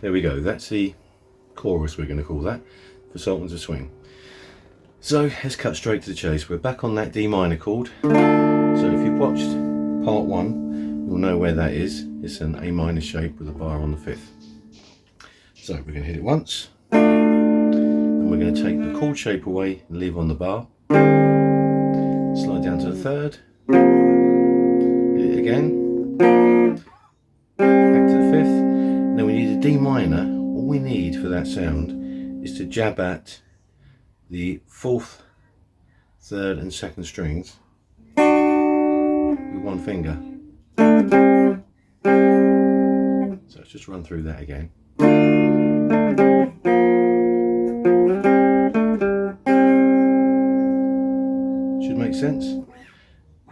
there we go. That's the chorus, we're going to call that, for Sultans of Swing. So let's cut straight to the chase. We're back on that D minor chord. So if you've watched part 1, you'll know where that is. It's an A minor shape with a bar on the 5th. So we're going to hit it once, and we're going to take the chord shape away and leave on the bar. Slide down to the 3rd, hit it again, back to the 5th. Now we need a D minor. All we need for that sound is to jab at the 4th, 3rd and 2nd strings with one finger. So let's just run through that again. Should make sense.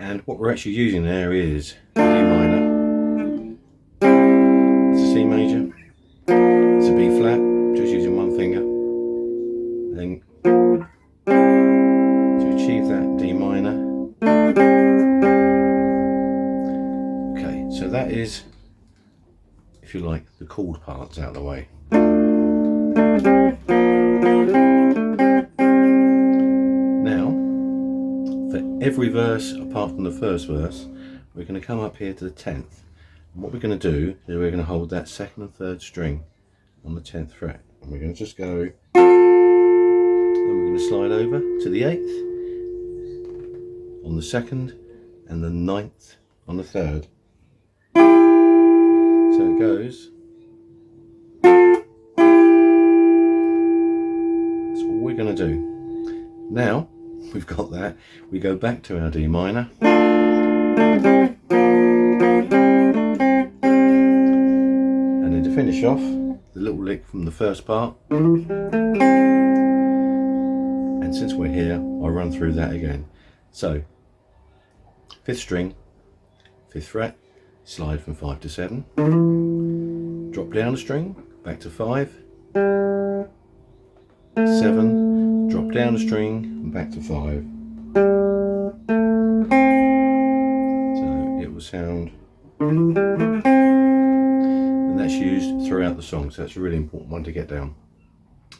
And what we're actually using there is D minor. It's a C major. It's a B flat, just using one finger. Then to achieve that D minor. Okay, so that is, if you like, the chord parts out of the way. Now, for every verse apart from the first verse, we're going to come up here to the 10th. And what we're going to do is we're going to hold that 2nd and 3rd string on the 10th fret. And we're going to just go, then we're going to slide over to the 8th on the 2nd and the 9th on the 3rd. So it goes. That's all we're going to do. Now we've got that, we go back to our D minor. And then to finish off, the little lick from the first part. And since we're here, I'll run through that again. So 5th string, 5th fret, slide from 5 to 7, drop down a string, back to 5, 7, drop down a string, and back to 5. So it will sound, and that's used throughout the song, so that's a really important one to get down.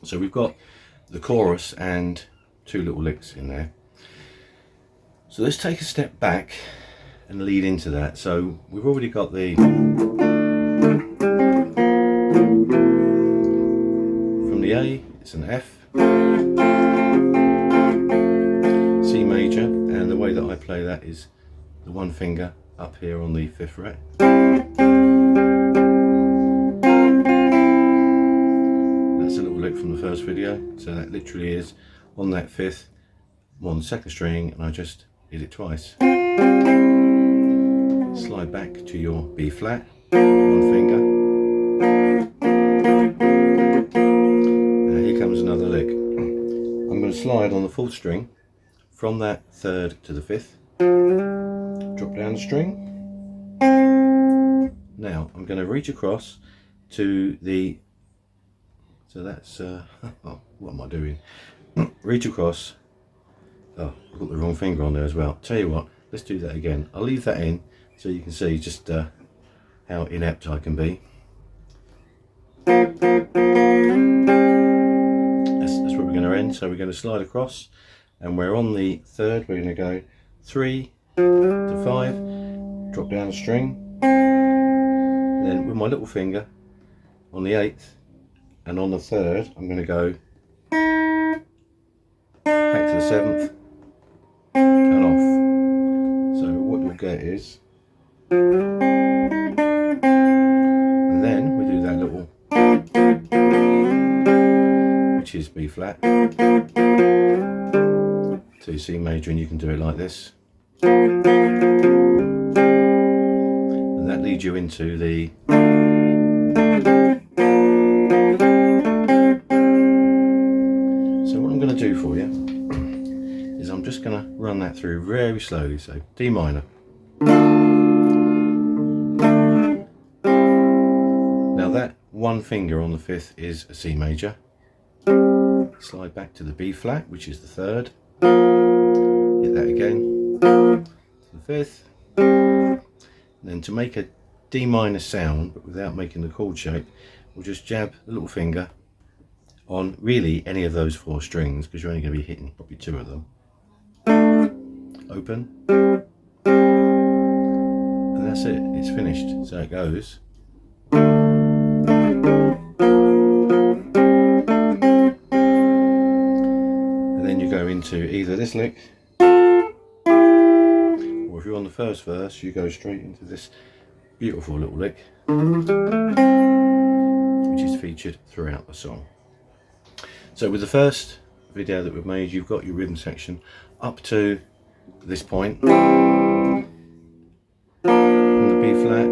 So we've got the chorus and 2 little licks in there. So let's take a step back and lead into that. So we've already got the, from the A, it's an F, C major, and the way that I play that is the one finger up here on the 5th fret. That's a little lick from the first video, so that literally is on that 5th, I'm on the 2nd string, and I just hit it twice. Slide back to your B flat, one finger. Now here comes another lick. I'm going to slide on the 4th string from that 3rd to the 5th. Drop down the string. Now I'm going to reach across to the, so that's, oh, what am I doing? Reach across. Oh, I've got the wrong finger on there as well. Tell you what, let's do that again. I'll leave that in so you can see just how inept I can be. That's where we're going to end. So we're going to slide across, and we're on the 3rd. We're going to go 3 to 5, drop down a string, then with my little finger on the 8th and on the 3rd, I'm going to go back to the 7th and off. So what you'll get is, and then we do that little, which is B flat to C major, and you can do it like this, and that leads you into the, so what I'm going to do for you is I'm just going to run that through very slowly. So D minor. Now that one finger on the 5th is a C major. Slide back to the B flat, which is the 3rd. Hit that again to the 5th. And then to make a D minor sound, but without making the chord shape, we'll just jab the little finger on really any of those 4 strings, because you're only going to be hitting probably 2 of them. Open, and that's it, it's finished. So it goes. And then you go into either this lick, or if you're on the first verse, you go straight into this beautiful little lick, which is featured throughout the song. So with the first video that we've made, you've got your rhythm section up to this point, from the B flat,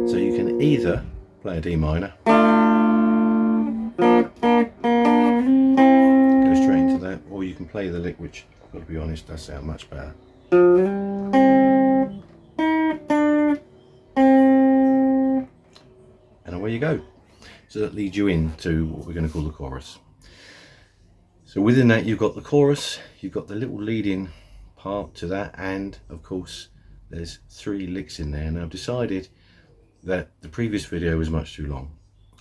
so you can either play a D minor, go straight into that, or you can play the lick, which I've got to be honest does sound much better. And away you go. So that leads you into what we're going to call the chorus. So within that you've got the chorus, you've got the little leading part to that, and of course there's 3 licks in there. Now I've decided that the previous video was much too long,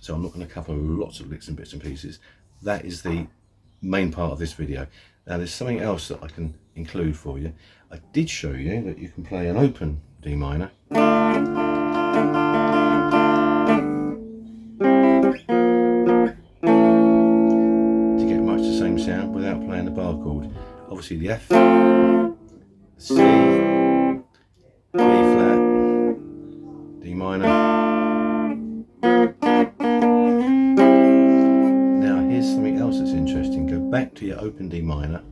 so I'm not going to cover lots of licks and bits and pieces. That is the main part of this video. Now there's something else that I can include for you. I did show you that you can play an open D minor, sound without playing the bar chord. Obviously the F, C, B flat, D minor. Now here's something else that's interesting. Go back to your open D minor.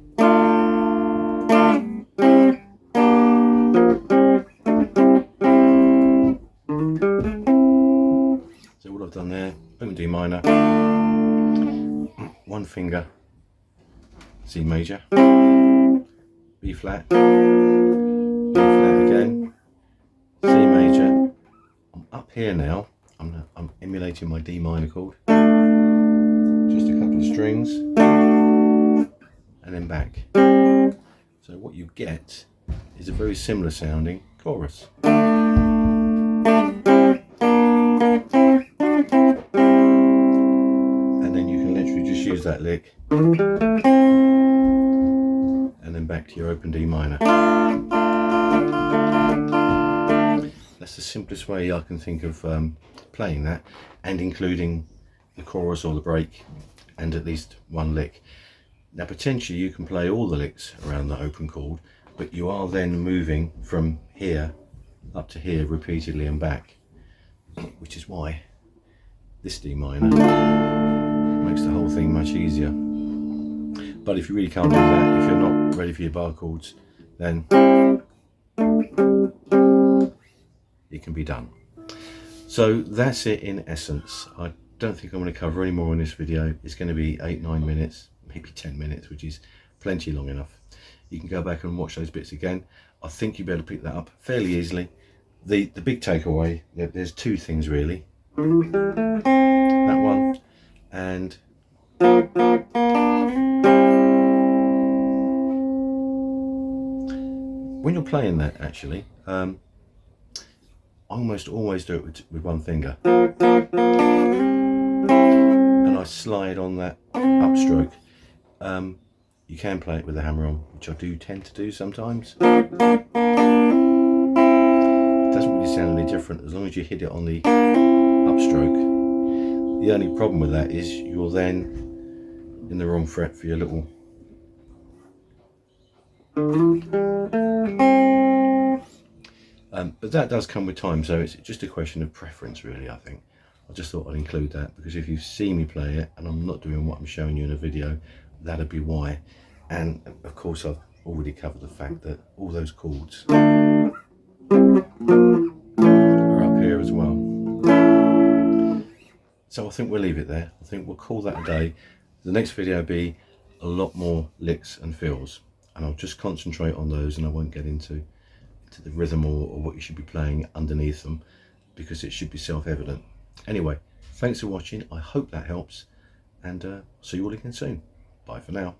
So what I've done there, open D minor, 1 finger, C major, B flat, B flat again, C major. I'm up here now, I'm emulating my D minor chord, just a couple of strings, and then back. So what you get is a very similar sounding chorus. And then you can literally just use that lick, and then back to your open D minor. That's the simplest way I can think of playing that, and including the chorus or the break and at least 1 lick. Now potentially you can play all the licks around the open chord, but you are then moving from here up to here repeatedly and back, which is why this D minor makes the whole thing much easier. But if you really can't do that, if you're not ready for your bar chords, then it can be done. So that's it in essence. I don't think I'm going to cover any more in this video. It's going to be 8-9 minutes, maybe 10 minutes, which is plenty long enough. You can go back and watch those bits again. I think you'll be able to pick that up fairly easily. The big takeaway, there's 2 things really. That one, and when you're playing that, actually, I almost always do it with 1 finger, and I slide on that upstroke. You can play it with a hammer on, which I do tend to do sometimes. It doesn't really sound any different as long as you hit it on the upstroke. The only problem with that is you're then in the wrong fret for your little but that does come with time, so it's just a question of preference really. I think I just thought I'd include that, because if you see me play it and I'm not doing what I'm showing you in a video, that'd be why. And of course I've already covered the fact that all those chords are up here as well. So I think we'll leave it there. I think we'll call that a day. The next video will be a lot more licks and fills, and I'll just concentrate on those, and I won't get into the rhythm or what you should be playing underneath them, because it should be self-evident. Anyway, thanks for watching. I hope that helps, and see you all again soon. Bye for now.